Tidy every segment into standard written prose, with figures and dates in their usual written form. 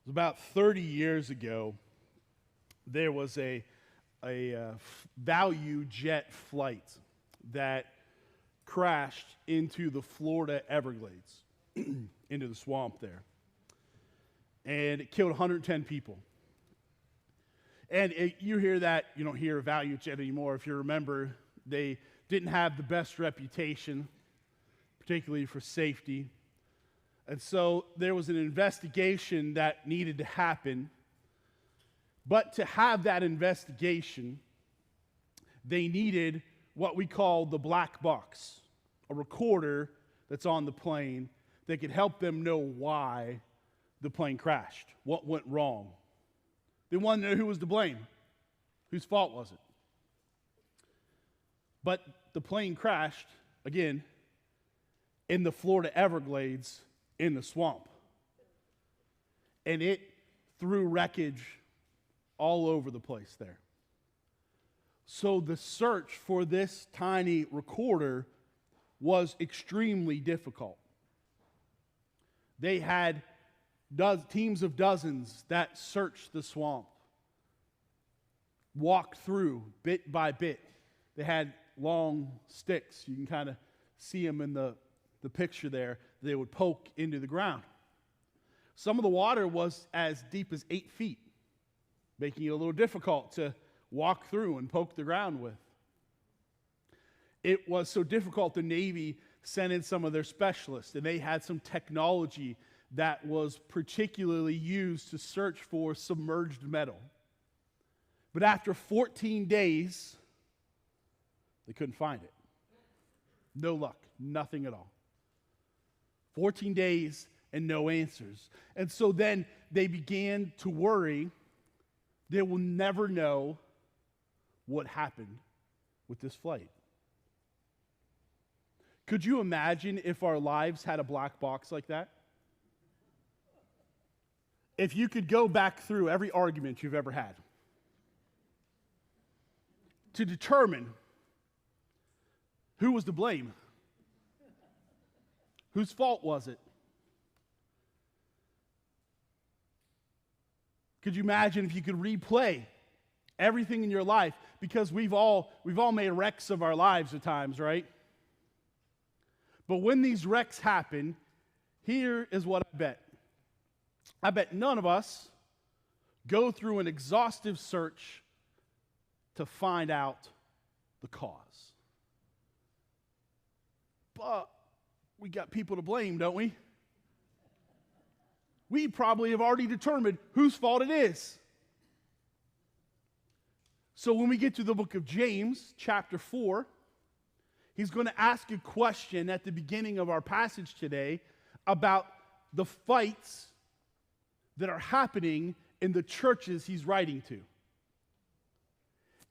was about 30 years ago. There was a value jet flight that crashed into the Florida Everglades, into the swamp there. And it killed 110 people. And you hear that, you don't hear value jet anymore. If you remember, they didn't have the best reputation, particularly for safety. And so there was an investigation that needed to happen. But to have that investigation, they needed what we call the black box, a recorder that's on the plane that could help them know why the plane crashed, what went wrong. They wanted to know who was to blame, whose fault was it. But the plane crashed, again, in the Florida Everglades in the swamp. And it threw wreckage all over the place there. So the search for this tiny recorder was extremely difficult. They had teams of dozens that searched the swamp, walked through bit by bit. They had long sticks. You can kind of see them in the picture there. They would poke into the ground. Some of the water was as deep as 8 feet, making it a little difficult to walk through and poke the ground with. It was so difficult, the Navy sent in some of their specialists, and they had some technology that was particularly used to search for submerged metal. But after 14 days, they couldn't find it. No luck, nothing at all. 14 days and no answers. And so then they began to worry they will never know what happened with this flight. Could you imagine if our lives had a black box like that? If you could go back through every argument you've ever had to determine who was to blame, whose fault was it? Could you imagine if you could replay everything in your life? Because we've all made wrecks of our lives at times, right? But when these wrecks happen, here is what I bet. I bet none of us go through an exhaustive search to find out the cause. But we got people to blame, don't we? We probably have already determined whose fault it is. So when we get to the book of James, chapter 4, he's going to ask a question at the beginning of our passage today about the fights that are happening in the churches he's writing to.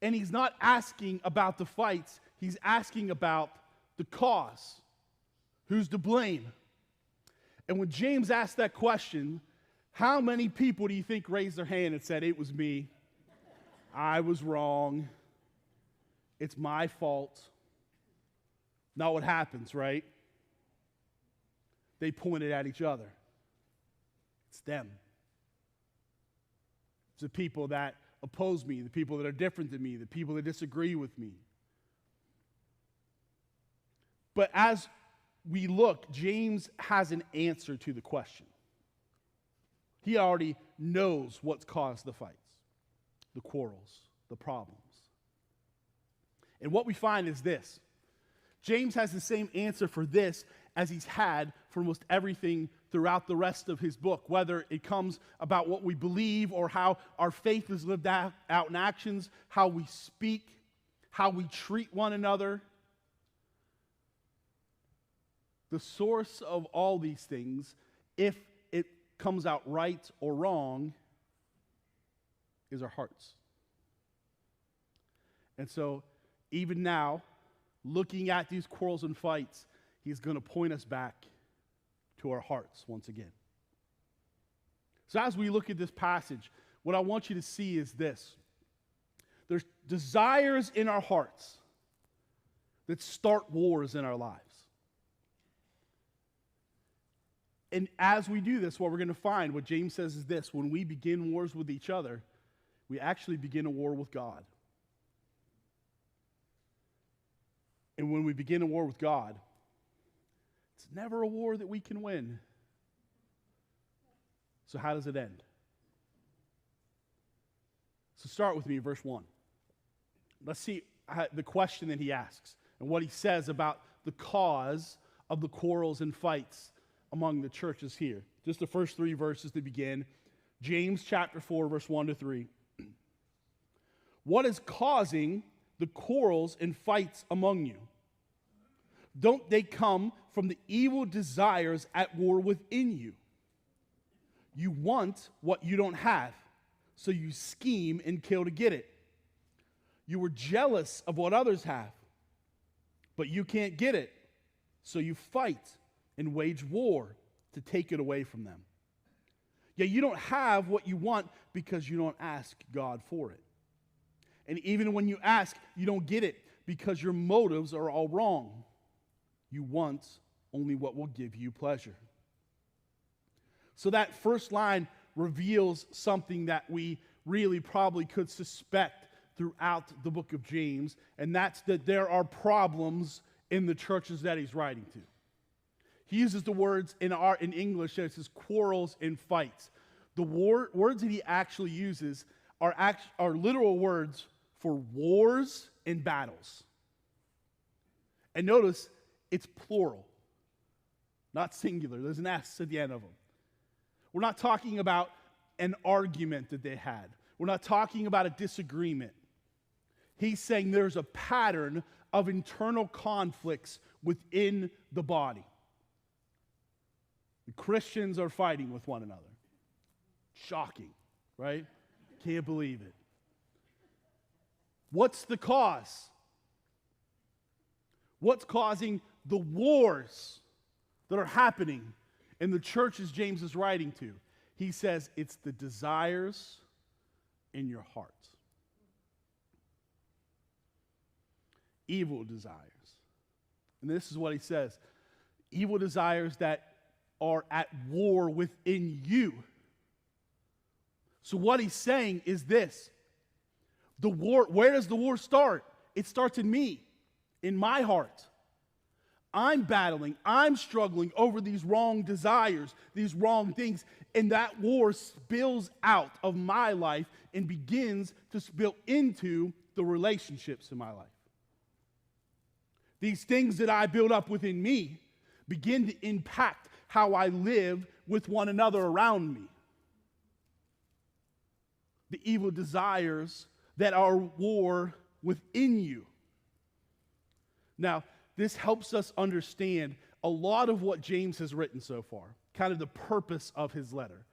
And he's not asking about the fights, he's asking about the cause. Who's to blame? And when James asked that question, how many people do you think raised their hand and said, "It was me. I was wrong. It's my fault"? Not what happens, right? They pointed at each other. It's them. It's the people that oppose me, the people that are different than me, the people that disagree with me. But as we look, James has an answer to the question. He already knows what's caused the fights, the quarrels, the problems. And what we find is this. James has the same answer for this as he's had for almost everything throughout the rest of his book, whether it comes about what we believe or how our faith is lived out in actions, how we speak, how we treat one another. The source of all these things, if it comes out right or wrong, is our hearts. And so, even now, looking at these quarrels and fights, he's going to point us back to our hearts once again. So as we look at this passage, what I want you to see is this. There's desires in our hearts that start wars in our lives. And as we do this, what we're going to find, what James says is this: when we begin wars with each other, we actually begin a war with God. And when we begin a war with God, it's never a war that we can win. So how does it end? So start with me, verse 1. Let's see the question that he asks and what he says about the cause of the quarrels and fights among the churches here. Just the first 3 verses to begin. James chapter 4, verse 1 to 3. What is causing the quarrels and fights among you? Don't they come from the evil desires at war within you? You want what you don't have, so you scheme and kill to get it. You were jealous of what others have, but you can't get it, so you fight and wage war to take it away from them. Yet you don't have what you want because you don't ask God for it. And even when you ask, you don't get it because your motives are all wrong. You want only what will give you pleasure. So that first line reveals something that we really probably could suspect throughout the book of James, and that's that there are problems in the churches that he's writing to. He uses the words in English that says quarrels and fights. The words that he actually uses are literal words for wars and battles. And notice, it's plural, not singular. There's an S at the end of them. We're not talking about an argument that they had. We're not talking about a disagreement. He's saying there's a pattern of internal conflicts within the body. The Christians are fighting with one another. Shocking, right? Can't believe it. What's the cause? What's causing the wars that are happening in the churches James is writing to? He says it's the desires in your heart. Evil desires. And this is what he says. Evil desires that are at war within you. So what he's saying is this. The war, where does the war start? It starts in me, in my heart. I'm battling, I'm struggling over these wrong desires, these wrong things, and that war spills out of my life and begins to spill into the relationships in my life. These things that I build up within me begin to impact how I live with one another around me. The evil desires that are war within you. Now, this helps us understand a lot of what James has written so far, kind of the purpose of his letter.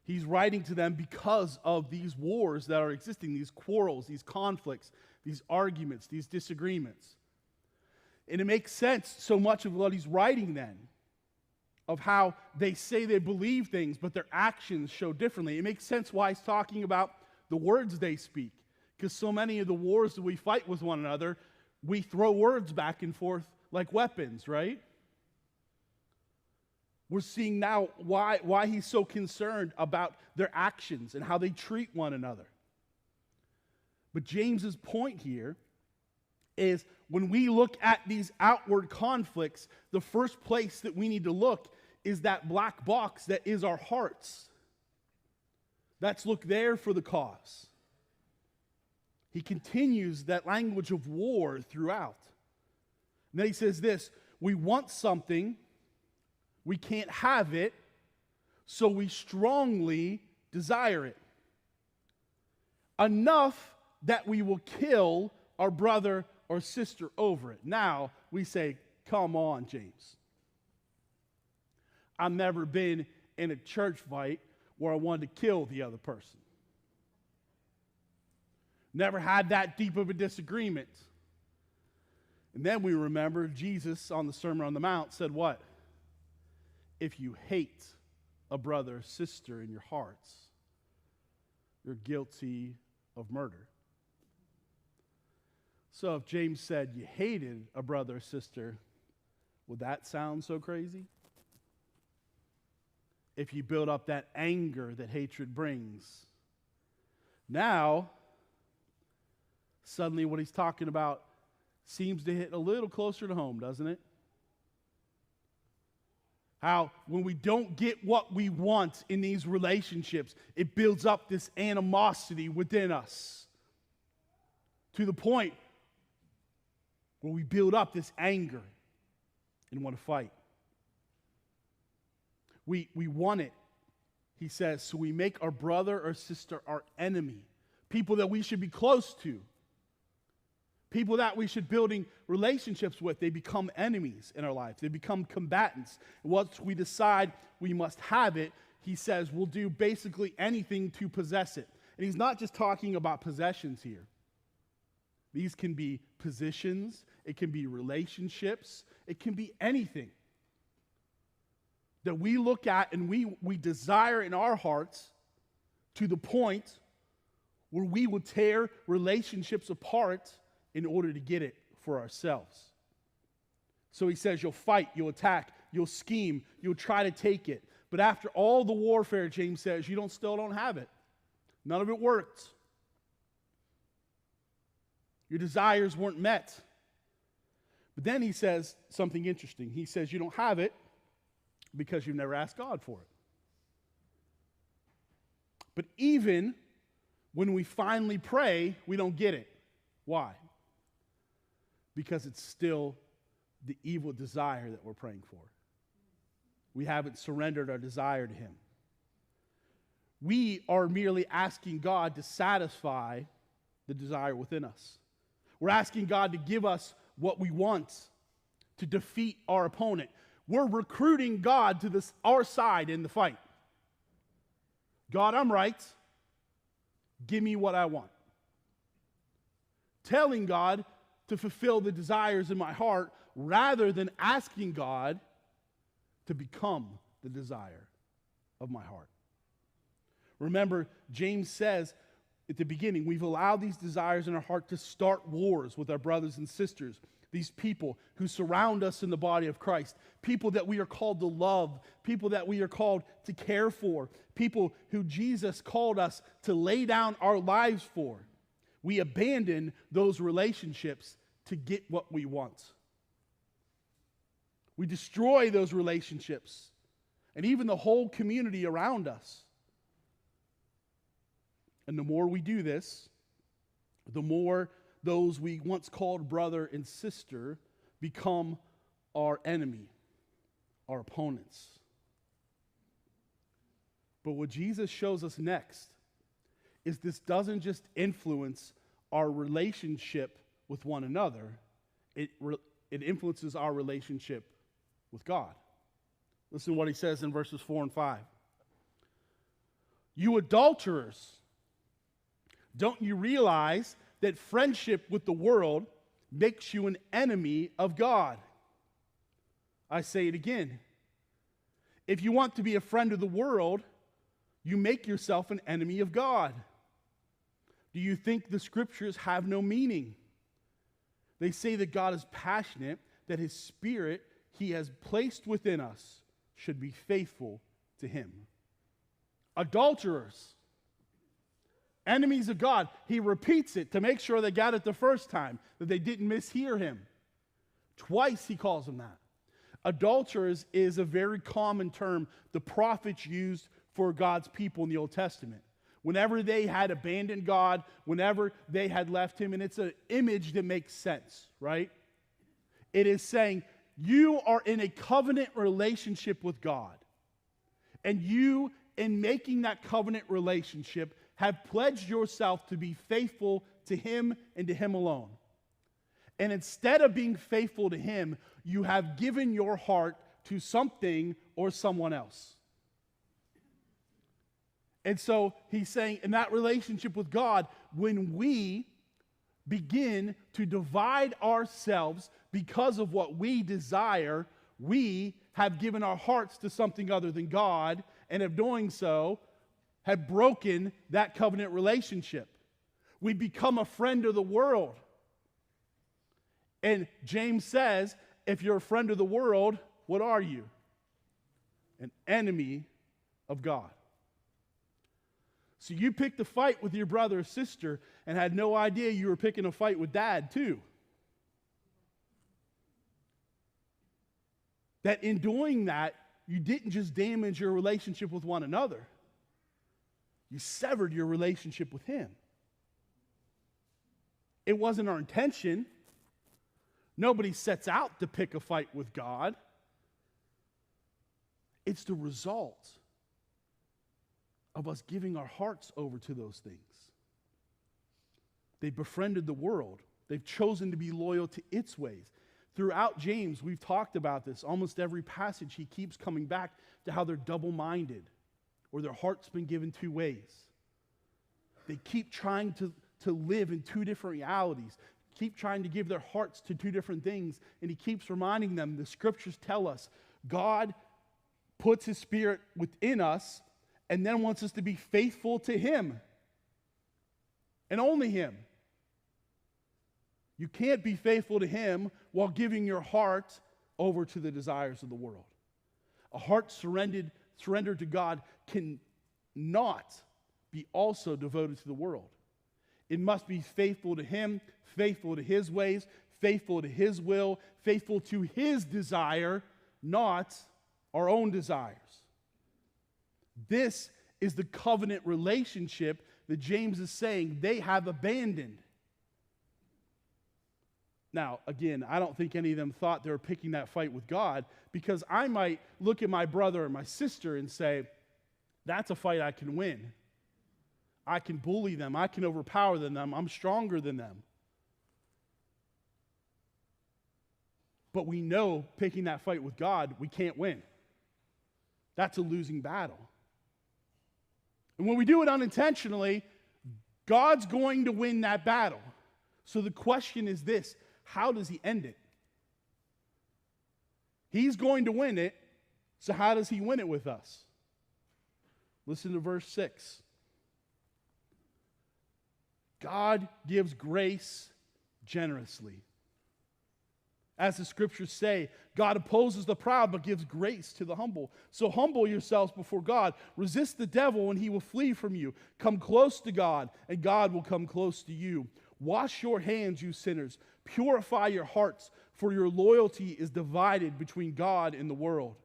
He's writing to them because of these wars that are existing, these quarrels, these conflicts, these arguments, these disagreements. And it makes sense, so much of what he's writing then, of how they say they believe things, but their actions show differently. It makes sense why he's talking about the words they speak, because so many of the wars that we fight with one another, we throw words back and forth like weapons, right? We're seeing now why he's so concerned about their actions and how they treat one another. But James's point here is when we look at these outward conflicts, the first place that we need to look is that black box that is our hearts. Let's look there for the cause. He continues that language of war throughout. And then he says this: we want something, we can't have it, so we strongly desire it. Enough that we will kill our brother or sister over it. Now we say, come on, James. I've never been in a church fight where I wanted to kill the other person. Never had that deep of a disagreement. And then we remember Jesus on the Sermon on the Mount said what? If you hate a brother or sister in your hearts, you're guilty of murder. So if James said you hated a brother or sister, would that sound so crazy? if you build up that anger that hatred brings. Now, suddenly what he's talking about seems to hit a little closer to home, doesn't it? How when we don't get what we want in these relationships, it builds up this animosity within us to the point where we build up this anger and want to fight. We want it, he says, so we make our brother or sister our enemy, people that we should be close to, people that we should building relationships with. They become enemies in our lives. They become combatants. Once we decide we must have it, he says we'll do basically anything to possess it. And he's not just talking about possessions here. These can be positions, it can be relationships, it can be anything that we look at and we desire in our hearts to the point where we will tear relationships apart in order to get it for ourselves. So he says you'll fight, you'll attack, you'll scheme, you'll try to take it. But after all the warfare, James says, you still don't have it. None of it worked. Your desires weren't met. But then he says something interesting. He says you don't have it because you've never asked God for it. But even when we finally pray, we don't get it. Why? Because it's still the evil desire that we're praying for. We haven't surrendered our desire to him. We are merely asking God to satisfy the desire within us. We're asking God to give us what we want to defeat our opponent. We're recruiting God to our side in the fight. God, I'm right. Give me what I want. Telling God to fulfill the desires in my heart rather than asking God to become the desire of my heart. Remember, James says at the beginning, we've allowed these desires in our heart to start wars with our brothers and sisters, these people who surround us in the body of Christ, people that we are called to love, people that we are called to care for, people who Jesus called us to lay down our lives for. We abandon those relationships to get what we want. We destroy those relationships and even the whole community around us. And the more we do this, the more those we once called brother and sister become our enemy, our opponents. But what Jesus shows us next is this doesn't just influence our relationship with one another, it influences our relationship with God. Listen to what he says in verses 4 and 5. You adulterers, don't you realize that friendship with the world makes you an enemy of God? I say it again. If you want to be a friend of the world, you make yourself an enemy of God. Do you think the scriptures have no meaning? They say that God is passionate, that his spirit he has placed within us should be faithful to him. Adulterers, enemies of God. He repeats it to make sure they got it the first time, that they didn't mishear him. Twice he calls them that. Adulterers is a very common term the prophets used for God's people in the Old Testament. Whenever they had abandoned God, whenever they had left him, and it's an image that makes sense, right? It is saying, you are in a covenant relationship with God. And you, in making that covenant relationship, have pledged yourself to be faithful to him and to him alone. And instead of being faithful to him, you have given your heart to something or someone else. And so he's saying in that relationship with God, when we begin to divide ourselves because of what we desire, we have given our hearts to something other than God, and of doing so, have broken that covenant relationship. We become a friend of the world. And James says, if you're a friend of the world, what are you? An enemy of God. So you picked a fight with your brother or sister and had no idea you were picking a fight with dad too. That in doing that, you didn't just damage your relationship with one another. You severed your relationship with him. It wasn't our intention. Nobody sets out to pick a fight with God. It's the result of us giving our hearts over to those things. They've befriended the world. They've chosen to be loyal to its ways. Throughout James, we've talked about this. Almost every passage, he keeps coming back to how they're double-minded, or their heart's been given two ways. They keep trying to live in two different realities, keep trying to give their hearts to two different things, and he keeps reminding them, the scriptures tell us, God puts his Spirit within us and then wants us to be faithful to him and only him. You can't be faithful to him while giving your heart over to the desires of the world. A heart surrendered to God cannot be also devoted to the world. It must be faithful to him, faithful to his ways, faithful to his will, faithful to his desire, not our own desires. This is the covenant relationship that James is saying they have abandoned. Now, again, I don't think any of them thought they were picking that fight with God, because I might look at my brother or my sister and say, that's a fight I can win. I can bully them. I can overpower them. I'm stronger than them. But we know picking that fight with God, we can't win. That's a losing battle. And when we do it unintentionally, God's going to win that battle. So the question is this: how does he end it? He's going to win it, so how does he win it with us? Listen to verse 6. God gives grace generously. As the scriptures say, God opposes the proud but gives grace to the humble. So humble yourselves before God. Resist the devil and he will flee from you. Come close to God and God will come close to you. Wash your hands, you sinners. Purify your hearts, for your loyalty is divided between God and the world.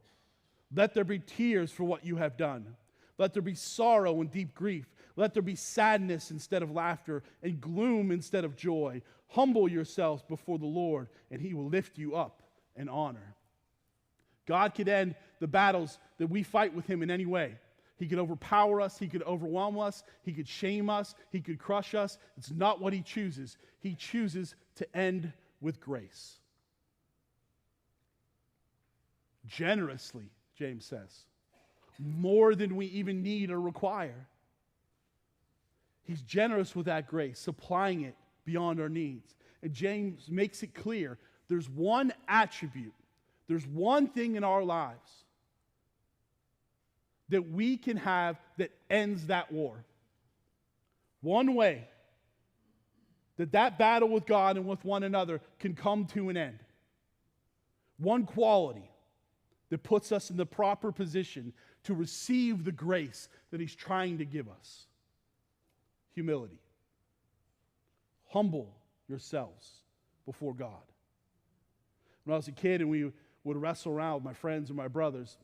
Let there be tears for what you have done. Let there be sorrow and deep grief. Let there be sadness instead of laughter and gloom instead of joy. Humble yourselves before the Lord, and he will lift you up in honor. God could end the battles that we fight with him in any way. He could overpower us. He could overwhelm us. He could shame us. He could crush us. It's not what he chooses. He chooses to end with grace. Generously, James says. More than we even need or require. He's generous with that grace, supplying it beyond our needs. And James makes it clear there's one attribute, there's one thing in our lives that we can have that ends that war. One way that battle with God and with one another can come to an end. One quality that puts us in the proper position to receive the grace that he's trying to give us. Humility. Humble yourselves before God. When I was a kid and we would wrestle around with my friends and my brothers,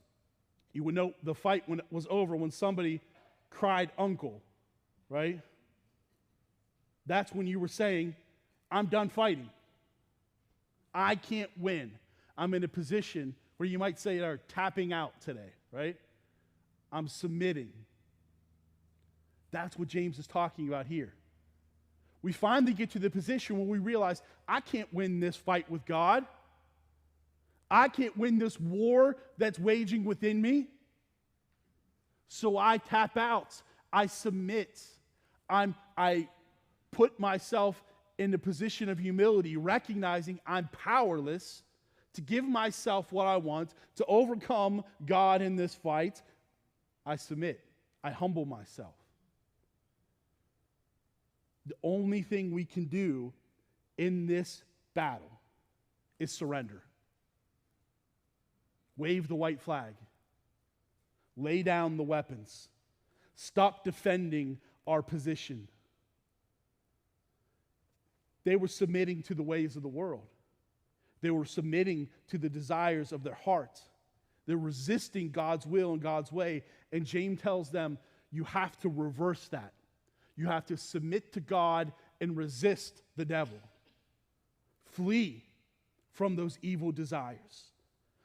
you would know the fight when it was over when somebody cried uncle, right? That's when you were saying, I'm done fighting. I can't win. I'm in a position where you might say are tapping out today, right? I'm submitting. That's what James is talking about here. We finally get to the position where we realize, I can't win this fight with God. I can't win this war that's waging within me. So I tap out. I submit. I put myself in a position of humility, recognizing I'm powerless to give myself what I want, to overcome God in this fight. I submit. I humble myself. The only thing we can do in this battle is surrender. Wave the white flag. Lay down the weapons. Stop defending our position. They were submitting to the ways of the world. They were submitting to the desires of their heart. They're resisting God's will and God's way. And James tells them, you have to reverse that. You have to submit to God and resist the devil. Flee from those evil desires.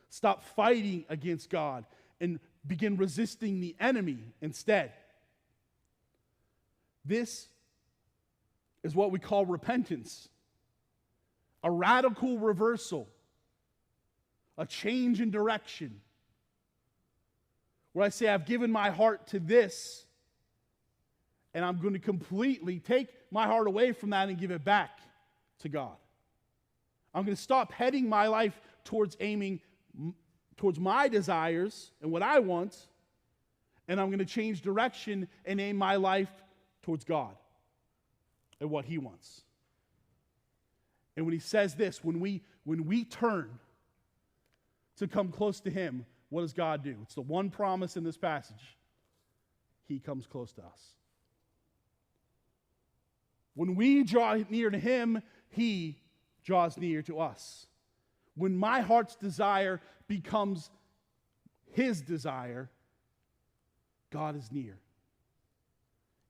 Stop fighting against God and begin resisting the enemy instead. This is what we call repentance. A radical reversal. A change in direction. Where I say, I've given my heart to this, and I'm going to completely take my heart away from that and give it back to God. I'm going to stop heading my life towards aiming towards my desires and what I want, and I'm going to change direction and aim my life towards God and what He wants. And when He says this, when we turn to come close to Him, what does God do? It's the one promise in this passage. He comes close to us. When we draw near to Him, He draws near to us. When my heart's desire becomes His desire, God is near.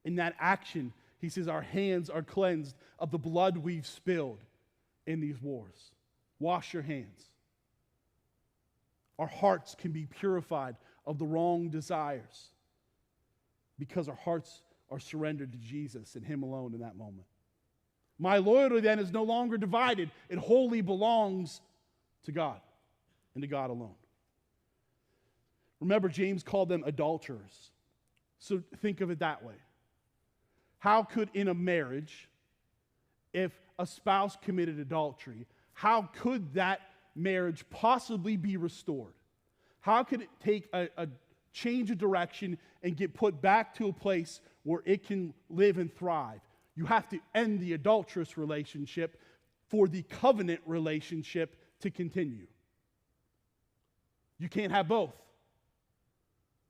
In that action, He says our hands are cleansed of the blood we've spilled in these wars. Wash your hands. Our hearts can be purified of the wrong desires because our hearts are surrendered to Jesus and Him alone in that moment. My loyalty then is no longer divided. It wholly belongs to God and to God alone. Remember, James called them adulterers. So think of it that way. How could in a marriage, if a spouse committed adultery, how could that marriage possibly be restored? How could it take a change of direction and get put back to a place where it can live and thrive? You have to end the adulterous relationship for the covenant relationship to continue. You can't have both.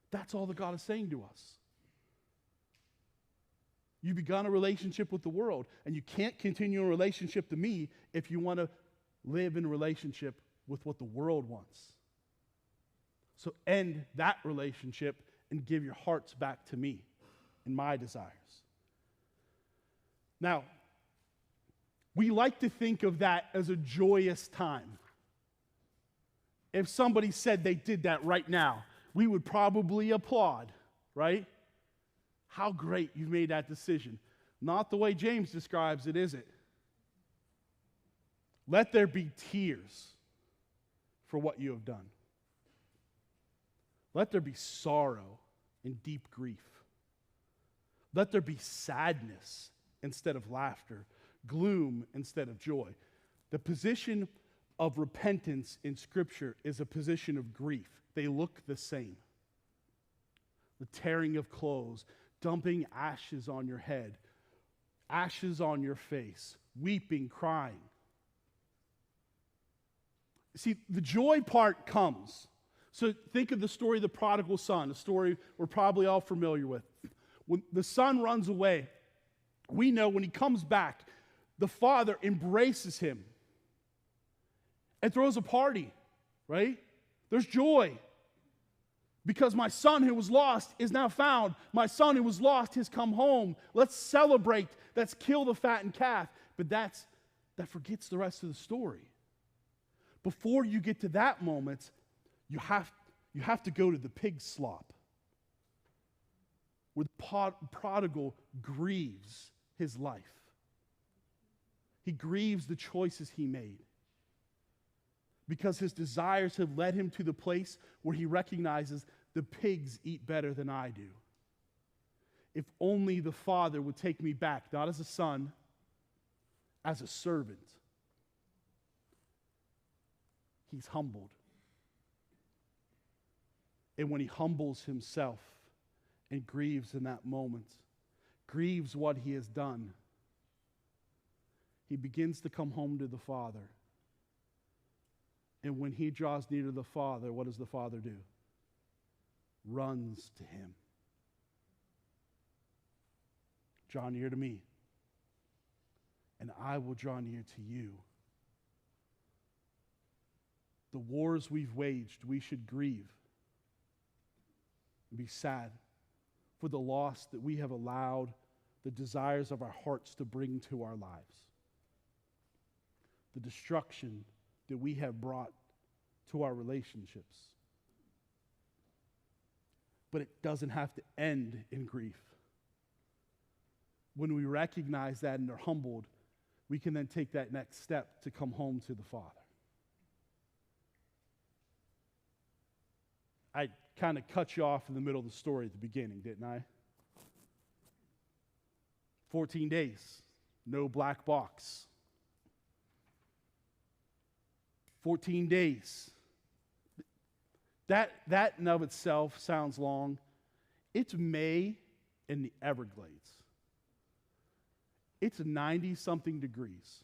That's all that God is saying to us. You've begun a relationship with the world, and you can't continue a relationship to me if you want to live in a relationship with what the world wants. So end that relationship and give your hearts back to me and my desires. Now, we like to think of that as a joyous time. If somebody said they did that right now, we would probably applaud, right? How great you've made that decision. Not the way James describes it, is it? Let there be tears for what you have done. Let there be sorrow and deep grief. Let there be sadness instead of laughter, gloom instead of joy. The position of repentance in Scripture is a position of grief. They look the same. The tearing of clothes, dumping ashes on your head, ashes on your face, weeping, crying. See, the joy part comes. So think of the story of the prodigal son, a story we're probably all familiar with. When the son runs away, we know when he comes back, the father embraces him and throws a party, right? There's joy. Because my son who was lost is now found. My son who was lost has come home. Let's celebrate. Let's kill the fattened calf. But that forgets the rest of the story. Before you get to that moment, you have to go to the pig slop, where the prodigal grieves his life. He grieves the choices he made, because his desires have led him to the place where he recognizes the pigs eat better than I do. If only the Father would take me back, not as a son, as a servant. He's humbled. And when he humbles himself and grieves in that moment, grieves what he has done, he begins to come home to the Father. And when he draws near to the Father, what does the Father do? runs to him. Draw near to me, and I will draw near to you. The wars we've waged, we should grieve and be sad for the loss that we have allowed the desires of our hearts to bring to our lives, the destruction that we have brought to our relationships. But it doesn't have to end in grief. When we recognize that and are humbled, we can then take that next step to come home to the Father. I kind of cut you off in the middle of the story at the beginning, didn't I? 14 days, no black box. 14 days. That in of itself sounds long. It's May in the Everglades. It's 90-something degrees.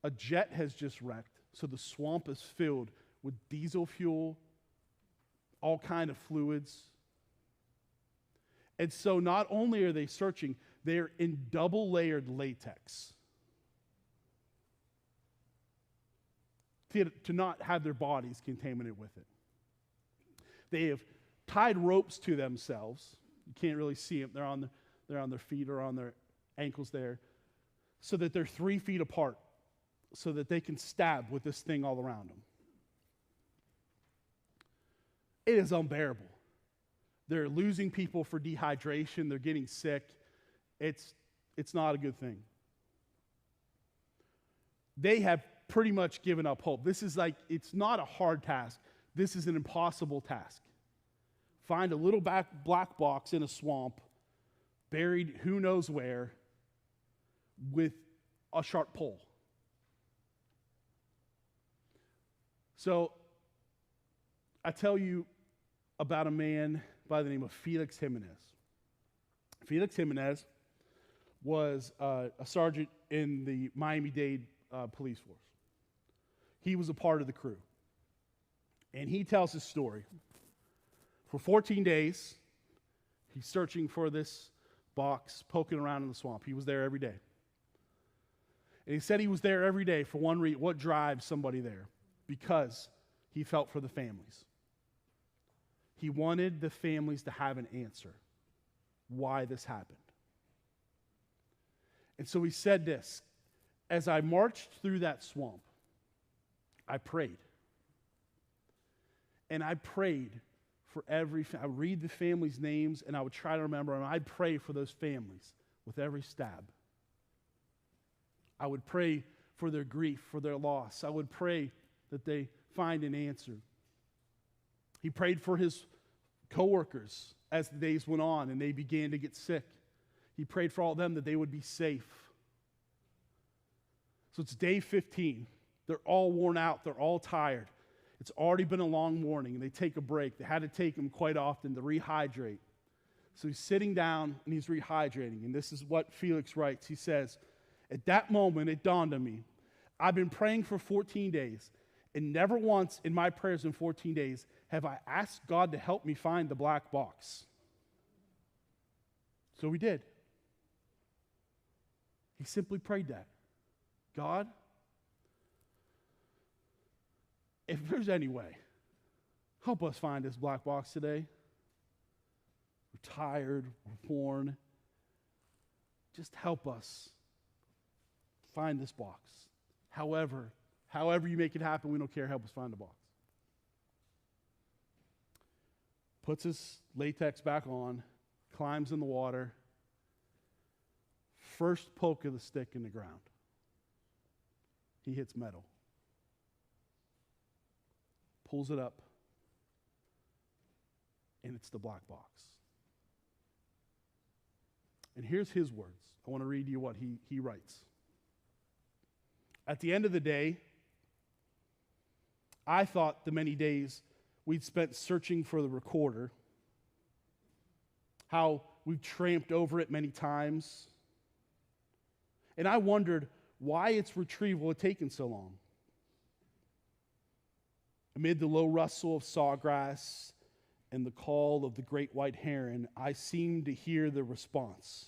A jet has just wrecked, so the swamp is filled with diesel fuel, all kind of fluids. And so not only are they searching, they're in double-layered latex to not have their bodies contaminated with it. They have tied ropes to themselves. You can't really see them. They're on their feet or on their ankles there, so that they're 3 feet apart, so that they can stab with this thing all around them. It is unbearable. They're losing people for dehydration. They're getting sick. It's not a good thing. They have pretty much given up hope. This is it's not a hard task. This is an impossible task. Find a little black box in a swamp, buried who knows where, with a sharp pole. So, I tell you about a man by the name of Felix Jimenez. Felix Jimenez was a sergeant in the Miami-Dade police force. He was a part of the crew. And he tells his story. For 14 days, he's searching for this box, poking around in the swamp. He was there every day. And he said he was there every day for one reason. What drives somebody there? Because he felt for the families. He wanted the families to have an answer why this happened. And so he said this: as I marched through that swamp, I prayed. And I prayed for I would read the families' names, and I would try to remember, and I'd pray for those families with every stab. I would pray for their grief, for their loss. I would pray that they find an answer. He prayed for his coworkers as the days went on and they began to get sick. He prayed for all of them that they would be safe. So it's day 15. They're all worn out. They're all tired. It's already been a long morning, and they take a break. They had to take them quite often to rehydrate. So he's sitting down, and he's rehydrating. And this is what Felix writes. He says, at that moment, it dawned on me, I've been praying for 14 days, and never once in my prayers in 14 days have I asked God to help me find the black box. So we did. He simply prayed that. God, if there's any way, help us find this black box today. We're tired, we're worn. Just help us find this box. However you make it happen, we don't care. Help us find the box. Puts his latex back on, climbs in the water. First poke of the stick in the ground. He hits metal. Pulls it up. And it's the black box. And here's his words. I want to read you what he writes. At the end of the day, I thought the many days we'd spent searching for the recorder, how we've tramped over it many times, and I wondered why its retrieval had taken so long. Amid the low rustle of sawgrass and the call of the great white heron, I seem to hear the response.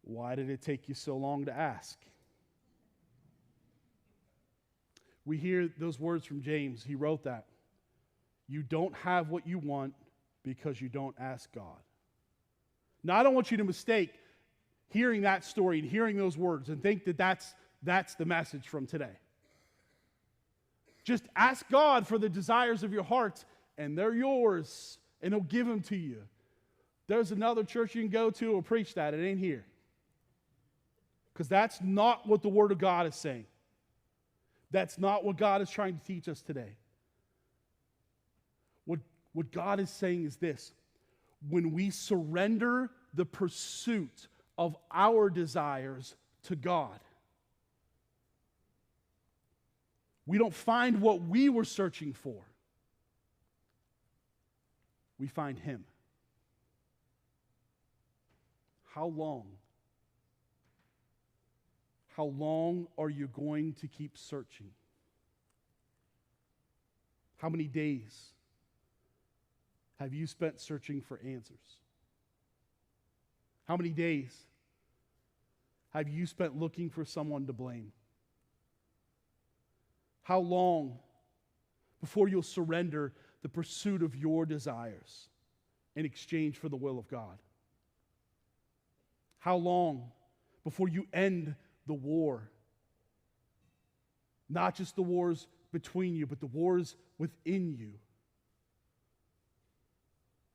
Why did it take you so long to ask? We hear those words from James. He wrote that. You don't have what you want because you don't ask God. Now, I don't want you to mistake hearing that story and hearing those words and think that that's the message from today. Just ask God for the desires of your heart, and they're yours, and He'll give them to you. There's another church you can go to or preach that. It ain't here. Because that's not what the Word of God is saying. That's not what God is trying to teach us today. What God is saying is this: when we surrender the pursuit of our desires to God, we don't find what we were searching for. We find Him. How long? How long are you going to keep searching? How many days have you spent searching for answers? How many days have you spent looking for someone to blame? How long before you'll surrender the pursuit of your desires in exchange for the will of God? How long before you end the war? Not just the wars between you, but the wars within you.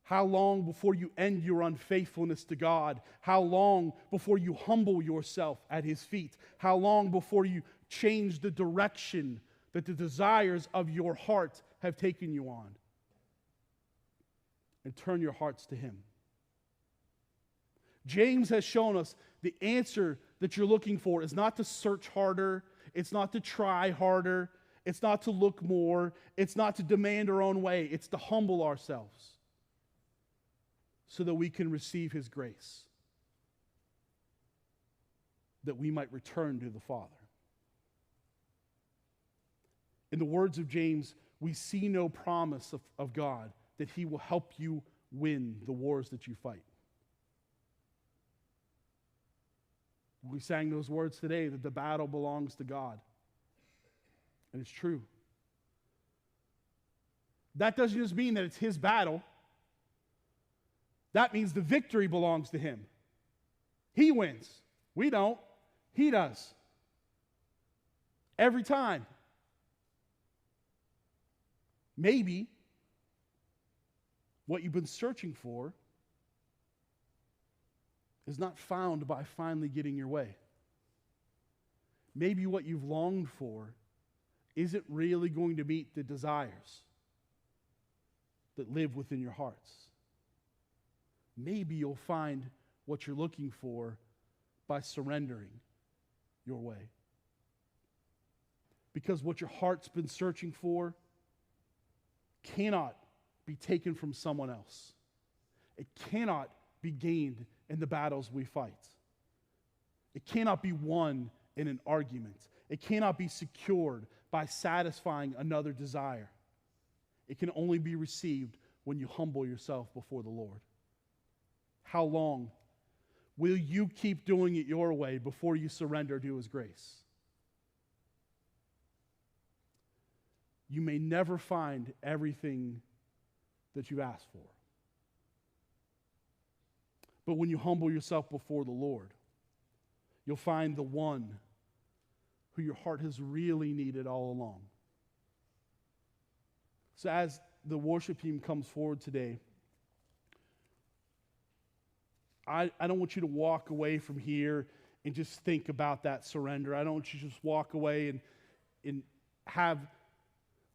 How long before you end your unfaithfulness to God? How long before you humble yourself at His feet? How long before you change the direction that the desires of your heart have taken you on and turn your hearts to Him? James has shown us the answer that you're looking for is not to search harder, it's not to try harder, it's not to look more, it's not to demand our own way, it's to humble ourselves so that we can receive His grace, that we might return to the Father. In the words of James, we see no promise of God that He will help you win the wars that you fight. We sang those words today that the battle belongs to God. And it's true. That doesn't just mean that it's His battle. That means the victory belongs to Him. He wins. We don't. He does. Every time. Maybe what you've been searching for is not found by finally getting your way. Maybe what you've longed for isn't really going to meet the desires that live within your hearts. Maybe you'll find what you're looking for by surrendering your way. Because what your heart's been searching for cannot be taken from someone else. It cannot be gained in the battles we fight. It cannot be won in an argument. It cannot be secured by satisfying another desire. It can only be received when you humble yourself before the Lord. How long will you keep doing it your way before you surrender to His grace? You may never find everything that you ask for. But when you humble yourself before the Lord, you'll find the one who your heart has really needed all along. So as the worship team comes forward today, I don't want you to walk away from here and just think about that surrender. I don't want you to just walk away and have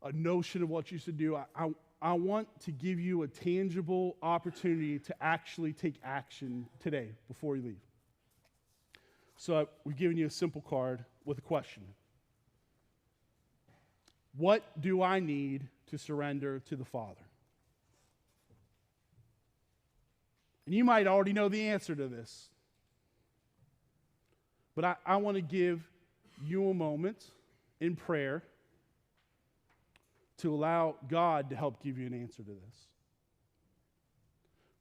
a notion of what you should do. I want to give you a tangible opportunity to actually take action today before you leave. So we've given you a simple card with a question. What do I need to surrender to the Father? And you might already know the answer to this. But I want to give you a moment in prayer to allow God to help give you an answer to this.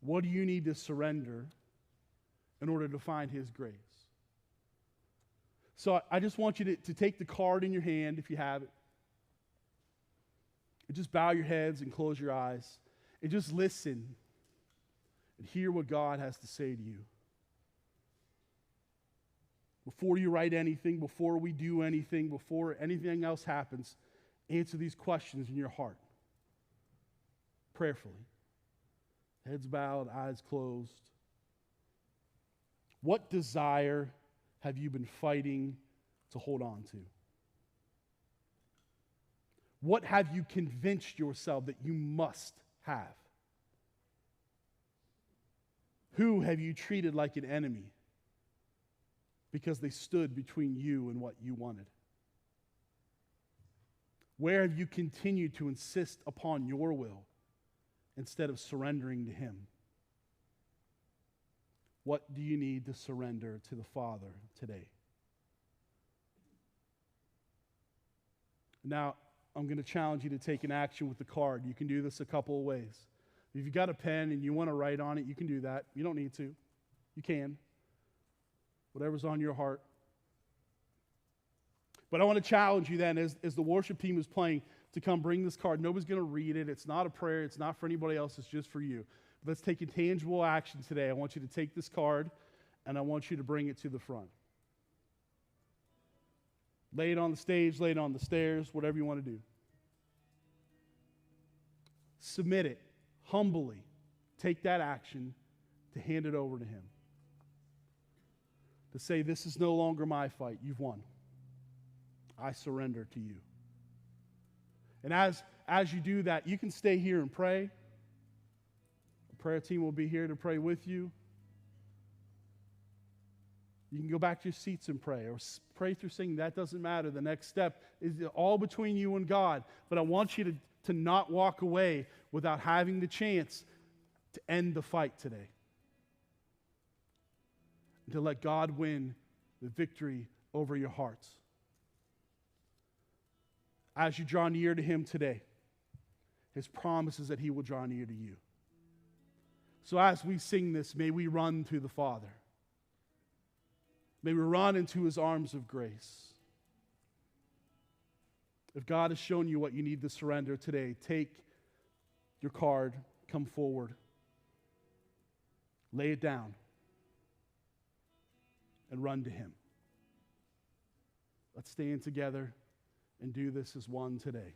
What do you need to surrender in order to find His grace? So I just want you to take the card in your hand, if you have it, and just bow your heads and close your eyes and just listen and hear what God has to say to you. Before you write anything, before we do anything, before anything else happens, answer these questions in your heart, prayerfully. Heads bowed, eyes closed. What desire have you been fighting to hold on to? What have you convinced yourself that you must have? Who have you treated like an enemy because they stood between you and what you wanted? Where have you continued to insist upon your will instead of surrendering to Him? What do you need to surrender to the Father today? Now, I'm going to challenge you to take an action with the card. You can do this a couple of ways. If you've got a pen and you want to write on it, you can do that. You don't need to. You can. Whatever's on your heart. But I want to challenge you then, as the worship team is playing, to come bring this card. Nobody's going to read it. It's not a prayer. It's not for anybody else. It's just for you. But let's take a tangible action today. I want you to take this card, and I want you to bring it to the front. Lay it on the stage, lay it on the stairs, whatever you want to do. Submit it humbly. Take that action to hand it over to Him. To say, this is no longer my fight. You've won. I surrender to you. And as you do that, you can stay here and pray. The prayer team will be here to pray with you. You can go back to your seats and pray, or pray through singing. That doesn't matter. The next step is all between you and God. But I want you to not walk away without having the chance to end the fight today. And to let God win the victory over your hearts. As you draw near to Him today, His promise is that He will draw near to you. So as we sing this, may we run to the Father. May we run into His arms of grace. If God has shown you what you need to surrender today, take your card, come forward, lay it down, and run to Him. Let's stand together and do this as one today.